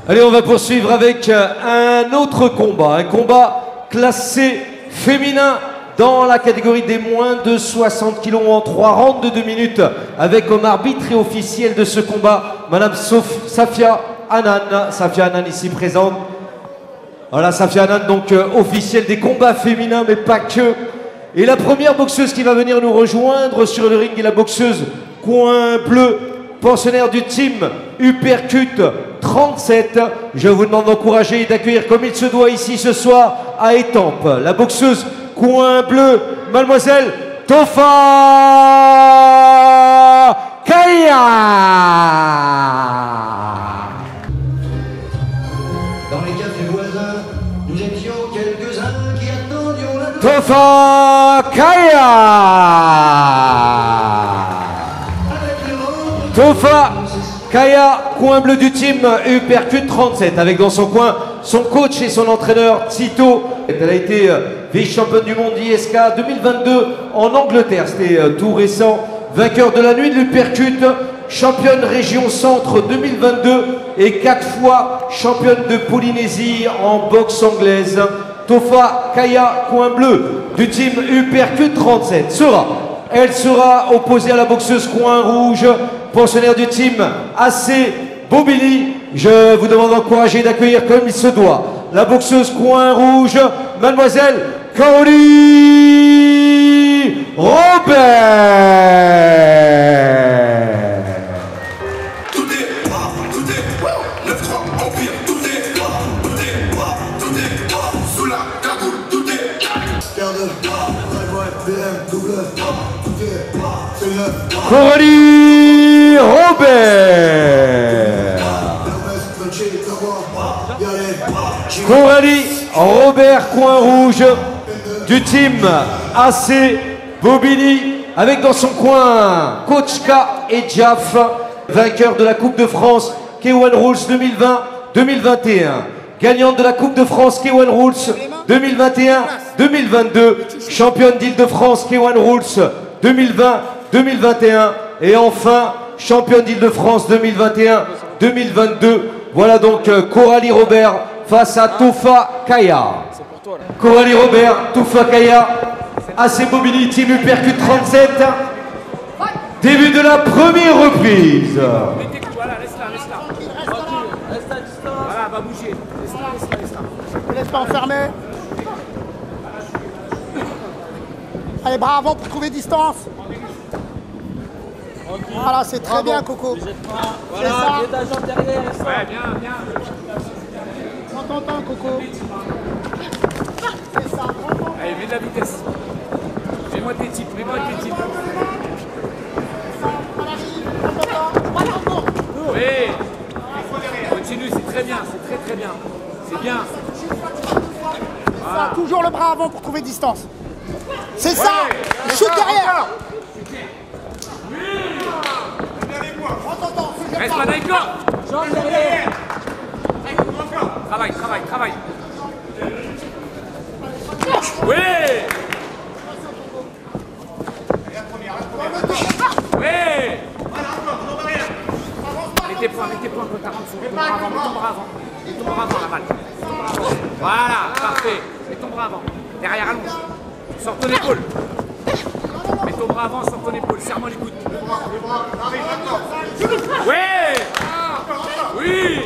Allez, on va poursuivre avec un autre combat. Un combat classé féminin dans la catégorie des moins de 60 kg en 3 rounds de 2 minutes. Avec comme arbitre et officiel de ce combat, Madame Safia Hanan. Safia Hanan ici présente. Voilà, Safia Hanan, donc officielle des combats féminins, mais pas que. Et la première boxeuse qui va venir nous rejoindre sur le ring est la boxeuse coin bleu, pensionnaire du team Uppercut 37. Je vous demande d'encourager et d'accueillir comme il se doit ici ce soir à Étampes la boxeuse coin bleu, mademoiselle Tofa Kaya. Dans les cafés voisins, nous étions quelques-uns qui attendions la Tofa Kaya. Tofa Kaya, coin bleu du team Uppercut 37, avec dans son coin son coach et son entraîneur Tito. Elle a été vice-championne du monde ISK 2022 en Angleterre, c'était tout récent. Vainqueur de la nuit de l'Uppercut, championne région centre 2022 et 4 fois championne de Polynésie en boxe anglaise. Tofa Kaya, coin bleu du team Uppercut 37 elle sera opposée à la boxeuse coin rouge, pensionnaire du team AC Bobili. Je vous demande d'encourager et d'accueillir comme il se doit la boxeuse coin rouge, mademoiselle Kaori Robert. Tout est rare, tout est 9-3 Empire, tout est rare, tout est rare, sous la cagoule, tout est Terre de BM, double, tout est c'est le Coralie Robert. Coralie Robert, coin rouge du team AC Bobigny, avec dans son coin Coach K et Jaff, vainqueur de la Coupe de France K1 Rules 2020-2021, gagnante de la Coupe de France K1 Rules 2021-2022, championne d'Île-de-France K1 Rules 2020-2021 et enfin championne d'Île-de-France 2021-2022. Voilà donc Coralie Robert face à Tofa Kaya. Coralie Robert, Tofa Kaya, AC Bobigny, team Uppercut 37. Début de la première reprise. Voilà, laisse-la. Reste à distance. Voilà, va bouger. Laisse-la. Ne laisse pas enfermer. Allez, bras avant pour trouver distance. Voilà, c'est très bien, Coco. Voilà, mets ta jambe derrière. Ouais, bien. Prends ton temps, Coco. C'est ça, prends ton temps. Allez, mets de la vitesse. Mets-moi tes types. Oui. Continue, c'est très bien, c'est très bien. C'est bien. Ça, toujours le bras avant pour trouver distance. C'est ça. Shoot derrière. Prends ton temps. Reste pas d'accord. Jambe derrière. Travaille. Oui. Mets tes points quand t'as rendu. Mets ton bras avant la balle. Voilà, parfait. Mets ton bras avant. Derrière, allonge. Sors ton épaule. Mets ton bras avant, sors ton épaule. Serre-moi les coudes. Oui.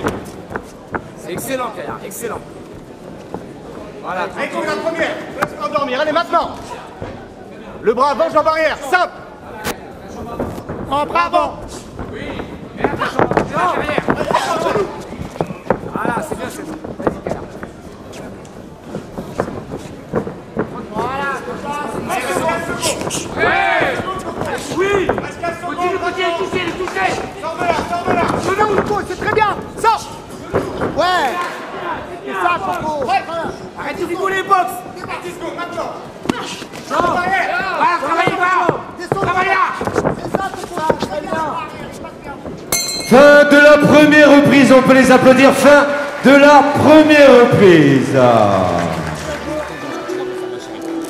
C'est excellent, Kaya. Excellent. Voilà. Allez, compte la première. Laisse pas endormir. Allez, maintenant. Le bras avant, jambe arrière. Simple. Un bras avant. Oui. Et là, derrière. Voilà, c'est bien, c'est bon. Vas-y, Kaya. Oui. Continue, toucher. Sors de là. Coco, c'est très bien. Sors. Ouais. C'est ça, Coco. Arrête de rigoler, boxe. Disco, maintenant. Voilà, travaille là. Travaille là. C'est ça, Coco. Très bien. Fin de la première reprise, on peut les applaudir. Fin de la première reprise.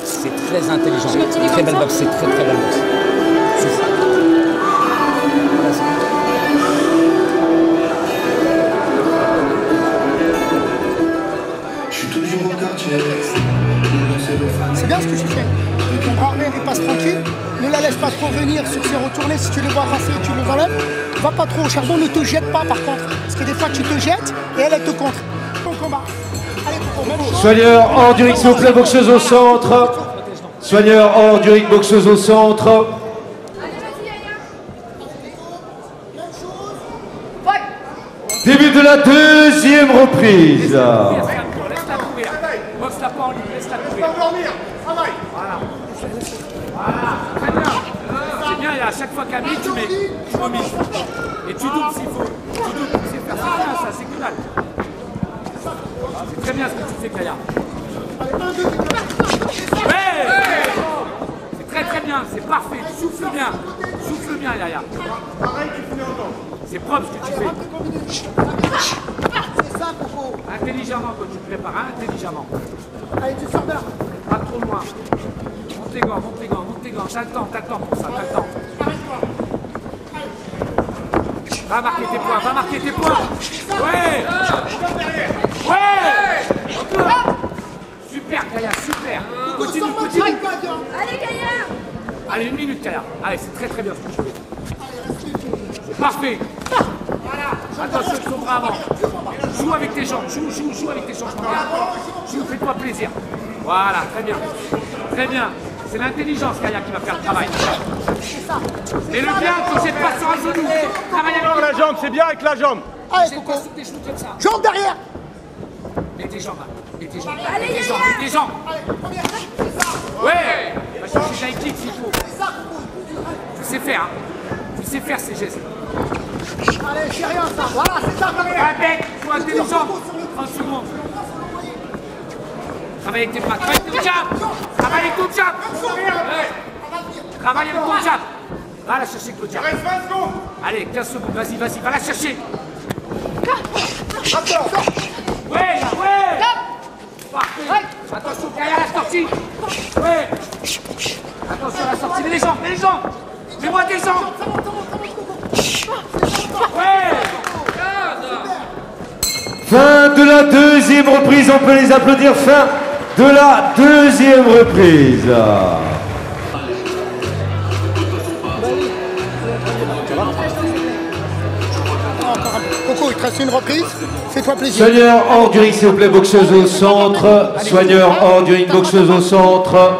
C'est très intelligent, très belle boxe, c'est très belle boxe. C'est ça. Voilà, venir sur ces retournées, si tu les vois passer, tu les enlèves, va pas trop au charbon, ne te jette pas par contre. Parce que des fois tu te jettes et elle te contre. Ton combat. Allez, Coco, même chose. Soigneur hors du ring, s'il vous plaît, boxeuse au centre. Soigneur hors du ring, boxeuse au centre. Début de la deuxième reprise. Laisse-la courir. Boxe-la pas en ligne, laisse-la courir. Travaille. Voilà, très bien. C'est bien, et à chaque fois qu'elle met, tu mets. Tu remises. Et tu doubles s'il faut. Tu doubles, c'est faire ça, bien, ça, c'est que dalle. C'est très bien ce que tu fais, Kaya. Ouais. C'est très très bien, c'est parfait. Souffle bien. Souffle bien, Yaya. Pareil, tu finis en temps. C'est propre ce que tu fais. C'est ça, Coco. Intelligemment, quand tu te prépares, intelligemment. Allez, tu sors de là. Pas trop loin. Monte les gants, monte les gants, monte les gants. T'as le temps pour ça, t'as le temps. Va marquer tes points, va marquer tes points. Ouais. Ouais. Encore. Super, Kaya, super. Continue, continue. Allez, Kaya. Allez, 1 minute, Kaya. Allez, c'est très très bien ce que tu fais. C'est parfait. Attention, ton bras avant. Joue avec tes jambes, joue avec tes jambes. Joue, fais-toi plaisir. Voilà, très bien. Très bien. C'est l'intelligence, Kaya, qui va faire le travail. Mais le bien, ne jette pas sur un genou. Travaille avec La jambe, c'est bien avec la jambe. Allez, Jette Coco. pas sur tes genoux comme ça. Jambe derrière. Mets tes jambes, mets tes jambes. Allez, Mets tes jambes, mets tes jambes. Ouais. Va chercher un kick s'il faut. Tu sais faire, hein. Tu sais faire ces gestes. Allez, j'ai rien, ça. Voilà, c'est ça, Un bec, sois intelligent. 30 secondes. Travaille avec tes bras, travaille avec ton jab. Travaille avec ton jab. Travaille avec ton jab. Va la chercher avec ton jab. Reste 20 secondes. Allez, 15 secondes, vas-y, vas-y, va la chercher. Ouais, ouais. Parfait. Attention, Kaya, la sortie. Ouais. Attention à la sortie, mets les jambes, mets les jambes. Mets-moi des jambes. Ouais. Fin de la deuxième reprise, on peut les applaudir. Fin de la deuxième reprise. Coco, il te reste une reprise. Fais-toi plaisir. Soigneur hors du ring, s'il vous plaît, boxeuse au centre. Soigneur hors du ring, boxeuse au centre.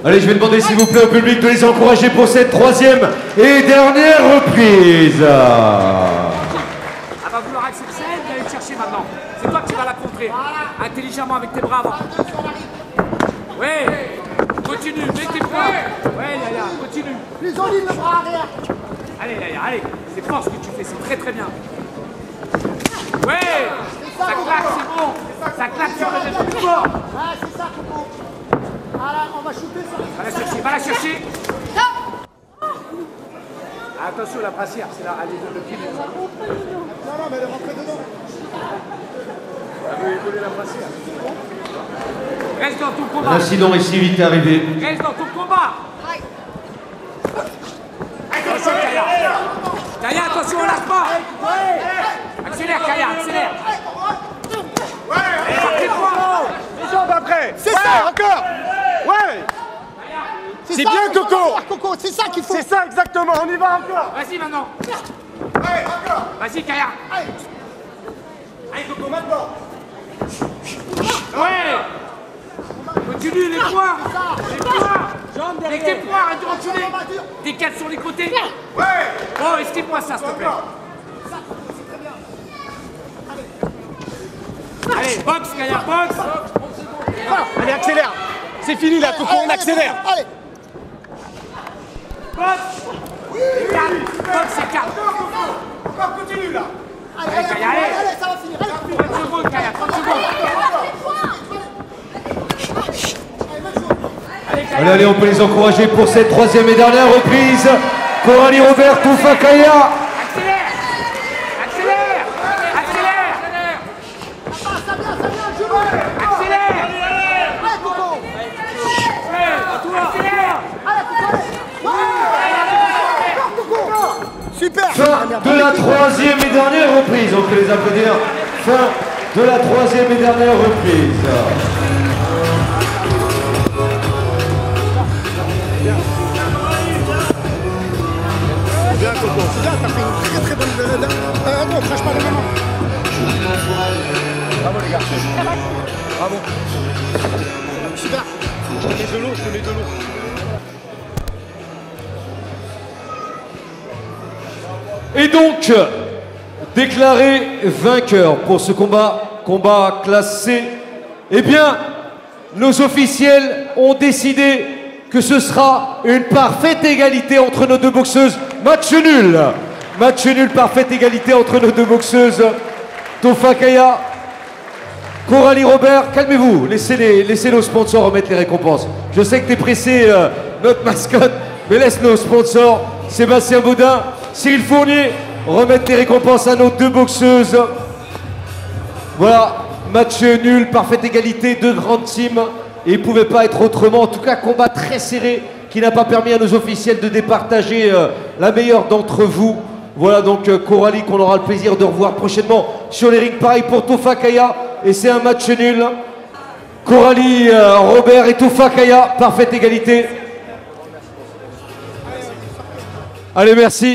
Allez, je vais demander s'il vous plaît au public de les encourager pour cette troisième et dernière reprise. Elle va vouloir accepter ça, elle va aller te chercher maintenant. C'est toi qui vas la contrer. Intelligemment avec tes bras avant. Ouais. Continue, mets tes points. Ouais, Yaya, continue. Plus en ligne, le bras arrière. Allez, Yaya, allez. C'est fort ce que tu fais, c'est très très bien. Ouais. Ça claque, c'est bon. Ça claque sur le geste plus fort. Ouais, c'est ça, Coco. Voilà, on va shooter sur les... Va la chercher, va la chercher. Attention, la brassière, c'est là. Allez, le pied. Non, non, mais elle est rentrée dedans. Elle veut évoluer la brassière. Reste dans ton combat. L'incident est si vite arrivé. Reste dans ton combat. Attention, Kaya. Kaya, attention, on lâche pas. Accélère, Kaya, accélère. Allez, marque les points. Les jambes après. C'est Ouais, ça. encore. Ouais. C'est ça, bien, il faut Coco. faire, Coco, c'est ça qu'il faut. C'est ça, exactement. On y va encore. Vas-y maintenant. Ouais, encore. Vas-y, Kaya. Allez, Coco, maintenant. Ouais. Continue, les points. Les points. Avec tes points, arrête de reculer. Décale sur les côtés. Ouais. Oh, esquive-moi ça, s'il te plaît. Allez, boxe, Kaya, boxe. Allez, accélère. C'est fini là, Coco, on accélère. Allez. Boxe. Boxe, c'est 4. Encore, continue là. Allez, Allez, Kaya, allez. allez, ça va finir. Allez. 30 secondes, Kaya, 30 secondes. Allez, Kaya. Allez, allez, on peut les encourager pour cette troisième et dernière reprise. Coralie Robert, Toufa Kaya. Accélère. Accélère. Accélère. Ça vient, je veux. Accélère. Allez, Coco. Accélère. Encore, Coco. Super. Fin de la troisième et dernière reprise. On peut les applaudir. Fin de la troisième et dernière reprise. C'est bien, t'as fait une très bonne... non, crache pas les mains. Bravo les gars. Bravo. Super. Je te mets de l'eau, je te mets de l'eau. Et donc, déclaré vainqueur pour ce combat classe C, eh bien, nos officiels ont décidé que ce sera une parfaite égalité entre nos deux boxeuses. Match nul. Match nul, parfaite égalité entre nos deux boxeuses. Toffa Kaya, Coralie Robert, calmez-vous, laissez nos sponsors remettre les récompenses. Je sais que tu es pressé, notre mascotte, mais laisse nos sponsors, Sébastien Baudin, Cyril Fournier, remettre les récompenses à nos deux boxeuses. Voilà, match nul, parfaite égalité, deux grandes teams. Et il ne pouvait pas être autrement. En tout cas, combat très serré qui n'a pas permis à nos officiels de départager la meilleure d'entre vous. Voilà donc Coralie qu'on aura le plaisir de revoir prochainement sur les rings. Pareil pour Toffa Kaya. Et c'est un match nul. Coralie Robert et Toffa Kaya, parfaite égalité. Allez, merci.